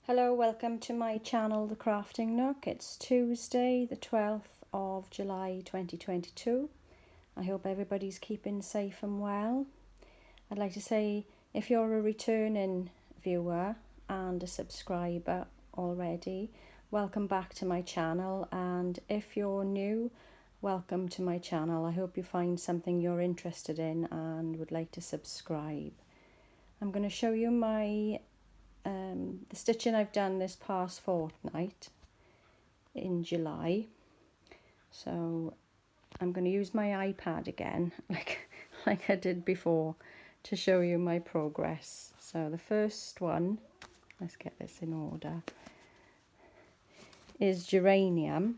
Hello, welcome to my channel, The Crafting Nook. It's Tuesday, the 12th of July 2022. I hope everybody's keeping safe and well. I'd like to say, if you're a returning viewer and a subscriber already, welcome back to my channel. And if you're new, welcome to my channel. I hope you find something you're interested in and would like to subscribe. I'm going to show you my the stitching I've done this past fortnight in July. So I'm going to use my iPad again like I did before to show you my progress. So the first one, let's get this in order, is Geranium,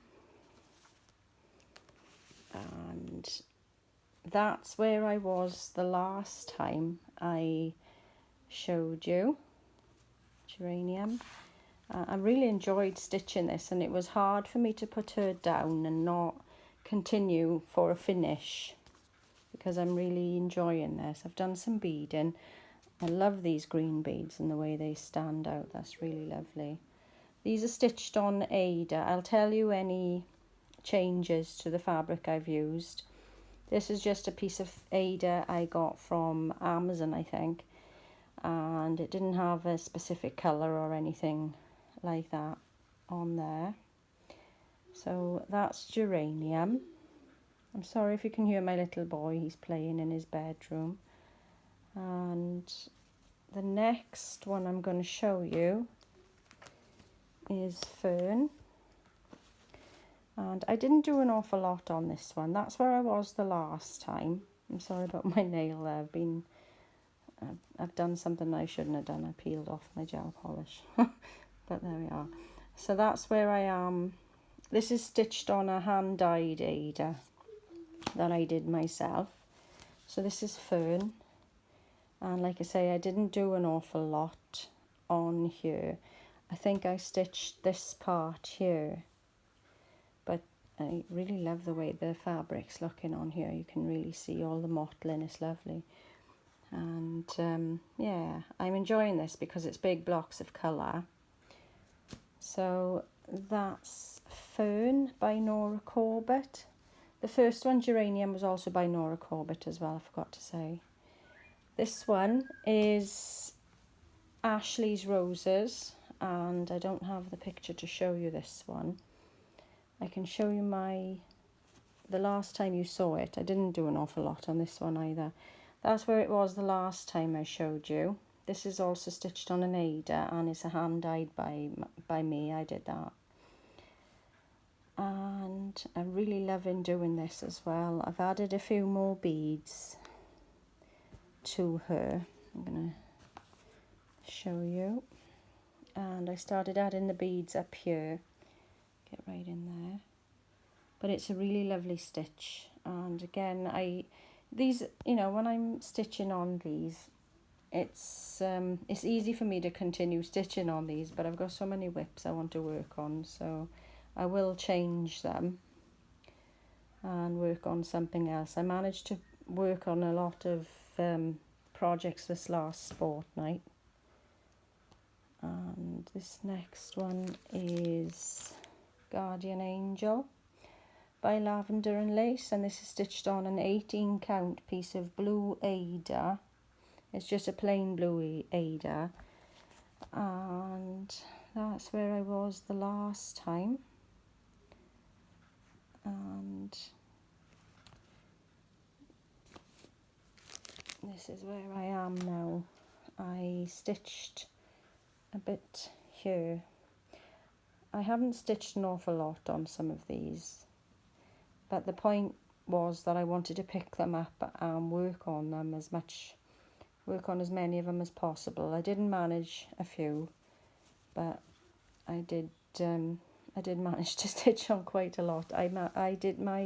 and that's where I was the last time I showed you Geranium. I really enjoyed stitching this, and it was hard for me to put her down and not continue for a finish because I'm really enjoying this. I've done some beading. I love these green beads and the way they stand out. That's really lovely. These are stitched on Ada. I'll tell you any changes to the fabric I've used. This is just a piece of Ada I got from Amazon, I think, and it didn't have a specific colour or anything like that on there. So that's Geranium. I'm sorry if you can hear my little boy, he's playing in his bedroom. And the next one I'm going to show you is Fern. And I didn't do an awful lot on this one. That's where I was the last time. I'm sorry about my nail there. I've done something I shouldn't have done. I peeled off my gel polish. But there we are. So that's where I am. This is stitched on a hand-dyed Ada that I did myself. So this is Fern. And like I say, I didn't do an awful lot on here. I think I stitched this part here. But I really love the way the fabric's looking on here. You can really see all the mottling. It's lovely. And yeah, I'm enjoying this because it's big blocks of colour. So that's Fern by Nora Corbett. The first one, Geranium, was also by Nora Corbett as well, I forgot to say. This one is Ashley's Roses, and I don't have the picture to show you this one. I can show you the last time you saw it. I didn't do an awful lot on this one either. That's where it was the last time I showed you. This is also stitched on an Ada, and it's a hand dyed by me. I did that. And I'm really loving doing this as well. I've added a few more beads to her. I'm going to show you. And I started adding the beads up here. Get right in there. But it's a really lovely stitch. And again, these, you know, when I'm stitching on these, it's easy for me to continue stitching on these, but I've got so many whips I want to work on, so I will change them and work on something else. I managed to work on a lot of projects this last fortnight. And this next one is Guardian Angel by Lavender and Lace, and this is stitched on an 18 count piece of blue Ada. It's just a plain blue Ada, and that's where I was the last time. And this is where I am now. I stitched a bit here. I haven't stitched an awful lot on some of these, but the point was that I wanted to pick them up and work on as many of them as possible. I didn't manage a few, but I did manage to stitch on quite a lot. I did my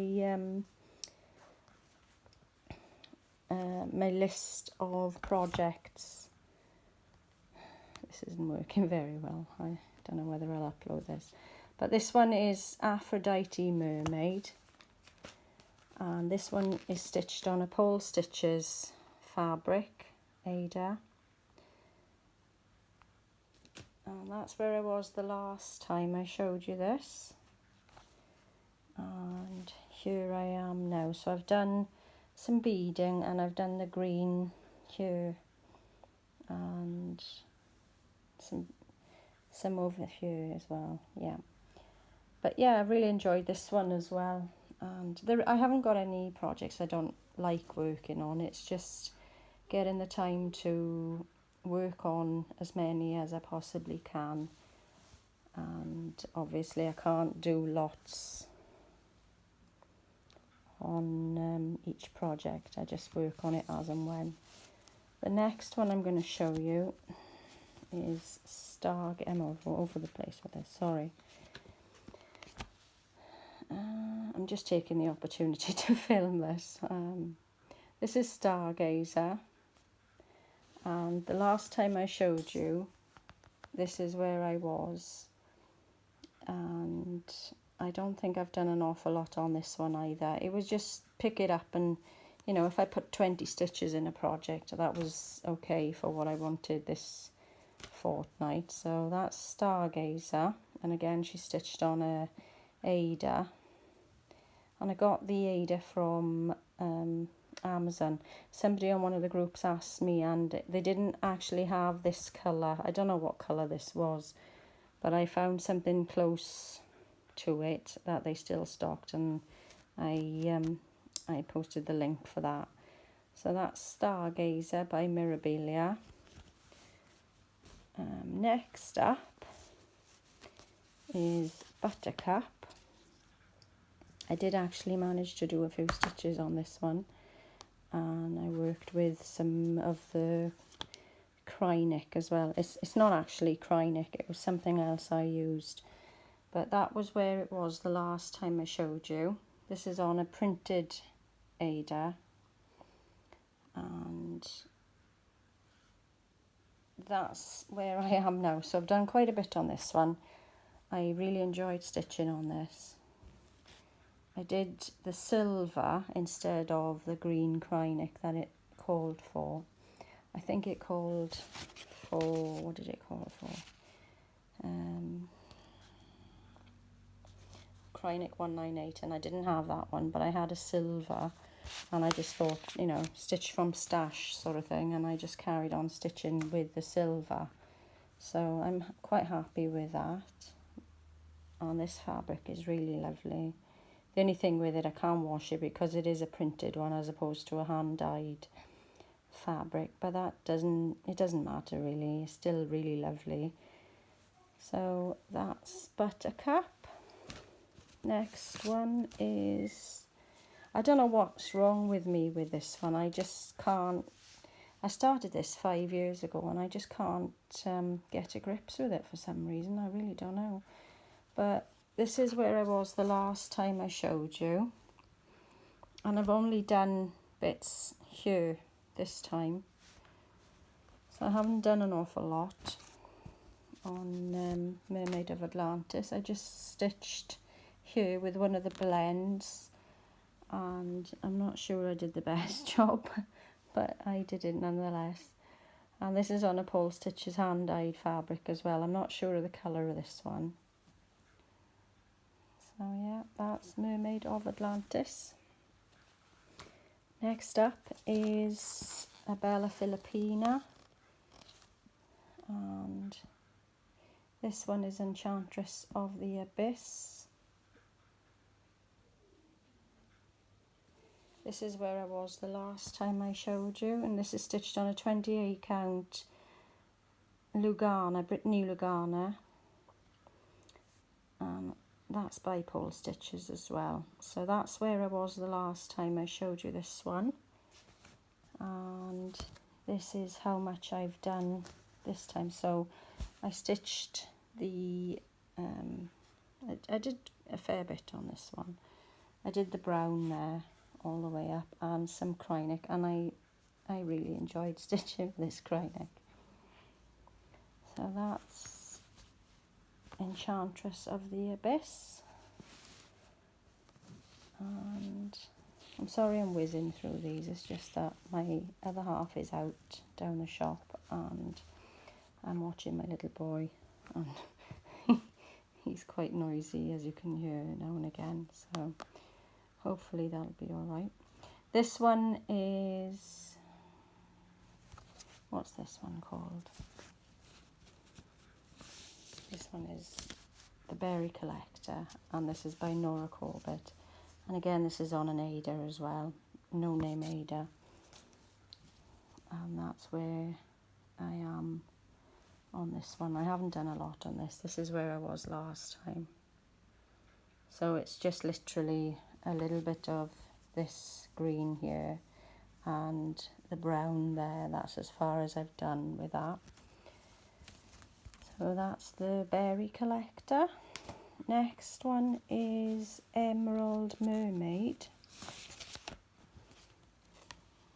my list of projects. This isn't working very well. I don't know whether I'll upload this, but this one is Aphrodite Mermaid, and this one is stitched on a Pole Stitches fabric Ada. And that's where I was the last time I showed you this. And here I am now. So I've done some beading and I've done the green here and some over here as well, yeah. But yeah, I really enjoyed this one as well. And I haven't got any projects I don't like working on. It's just getting the time to work on as many as I possibly can. And obviously I can't do lots on each project. I just work on it as and when. The next one I'm going to show you is Stargazer. I'm over the place with this, sorry. I'm just taking the opportunity to film this. This is Stargazer, and the last time I showed you, this is where I was, and I don't think I've done an awful lot on this one either. It was just pick it up and, you know, if I put 20 stitches in a project, that was okay for what I wanted this fortnight. So that's Stargazer, and again she stitched on a Ada, and I got the Ada from Amazon. Somebody on one of the groups asked me, and they didn't actually have this colour. I don't know what colour this was, but I found something close to it that they still stocked, and I posted the link for that. So that's Stargazer by Mirabilia. Next up is Buttercup. I did actually manage to do a few stitches on this one, and I worked with some of the Krynic as well. It's not actually Krynic, it was something else I used, but that was where it was the last time I showed you. This is on a printed Ada, and that's where I am now. So I've done quite a bit on this one. I really enjoyed stitching on this. I did the silver instead of the green Krynic that it called for. I think it called for, what did it call for? Krynic 198, and I didn't have that one, but I had a silver, and I just thought, you know, stitch from stash sort of thing, and I just carried on stitching with the silver. So I'm quite happy with that, and this fabric is really lovely. The only thing with it, I can't wash it because it is a printed one as opposed to a hand-dyed fabric, but it doesn't matter really. It's still really lovely. So that's Buttercup. Next one is, I don't know what's wrong with me with this one. I just can't, I started this 5 years ago and I just can't get to grips with it for some reason. I really don't know. But this is where I was the last time I showed you, and I've only done bits here this time, so I haven't done an awful lot on Mermaid of Atlantis. I just stitched here with one of the blends, and I'm not sure I did the best job, but I did it nonetheless. And this is on a Paul Stitches hand-dyed fabric as well. I'm not sure of the colour of this one. So yeah, that's Mermaid of Atlantis. Next up is a Bella Filipina, and this one is Enchantress of the Abyss. This is where I was the last time I showed you, and this is stitched on a 28 count Lugana, Brittany Lugana. That's by Paul Stitches as well. So that's where I was the last time I showed you this one. And this is how much I've done this time. So I stitched the, I did a fair bit on this one. I did the brown there all the way up and some Krynic, and I really enjoyed stitching this Krynic. So that's Enchantress of the Abyss. And I'm sorry I'm whizzing through these, it's just that my other half is out down the shop and I'm watching my little boy and he's quite noisy, as you can hear now and again, so hopefully that'll be all right. This one is, what's this one called? This one is The Berry Collector, and this is by Nora Corbett. And again, this is on an Ada as well, no name Ada. And that's where I am on this one. I haven't done a lot on this. This is where I was last time. So it's just literally a little bit of this green here and the brown there. That's as far as I've done with that. So that's the Berry Collector. Next one is Emerald Mermaid.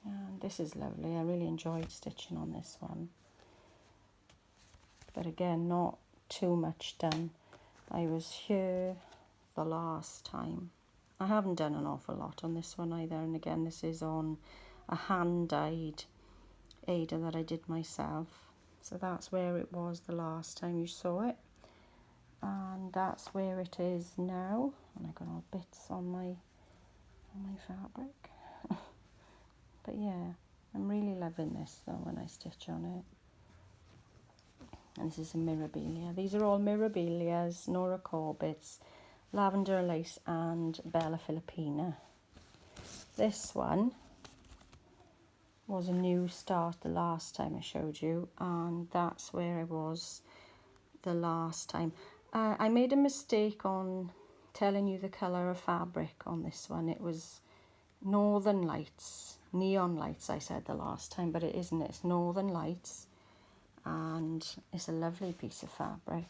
And this is lovely. I really enjoyed stitching on this one. But again, not too much done. I was here the last time. I haven't done an awful lot on this one either. And again, this is on a hand-dyed Ada that I did myself. So that's where it was the last time you saw it. And that's where it is now. And I got all bits on my fabric. But yeah, I'm really loving this though when I stitch on it. And this is a Mirabilia. These are all Mirabilias, Nora Corbett's, Lavender Lace and Bella Filipina. This one was a new start the last time I showed you, and that's where I was the last time. I made a mistake on telling you the colour of fabric on this one. It was Northern Lights, Neon Lights I said the last time, but it isn't. It's Northern Lights, and it's a lovely piece of fabric.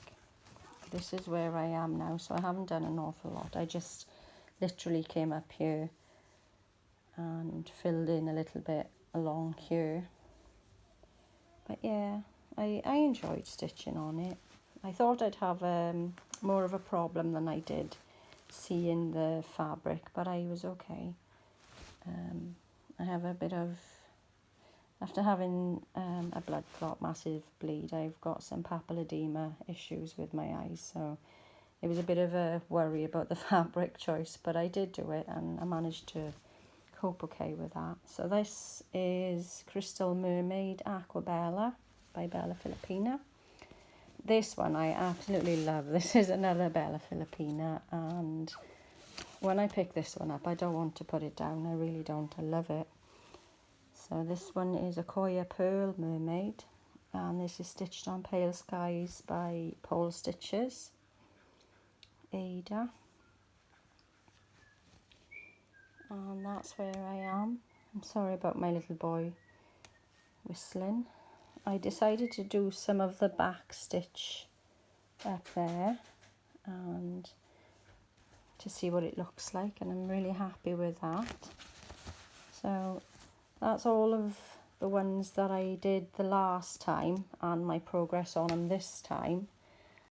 This is where I am now, so I haven't done an awful lot. I just literally came up here and filled in a little bit along here. But yeah, I enjoyed stitching on it. I thought I'd have more of a problem than I did seeing the fabric, but I was okay. I have a bit of, after having a blood clot, massive bleed, I've got some papilledema issues with my eyes, so it was a bit of a worry about the fabric choice, but I did do it and I managed to cope okay with that. So this is Crystal Mermaid Aquabella by Bella Filipina. This one I absolutely love. This is another Bella Filipina, and when I pick this one up, I don't want to put it down. I really don't. I love it. So this one is Akoya Pearl Mermaid, and this is stitched on Pale Skies by Pole Stitches. Ada. And that's where I am. I'm sorry about my little boy whistling. I decided to do some of the back stitch up there and to see what it looks like, and I'm really happy with that. So that's all of the ones that I did the last time and my progress on them this time.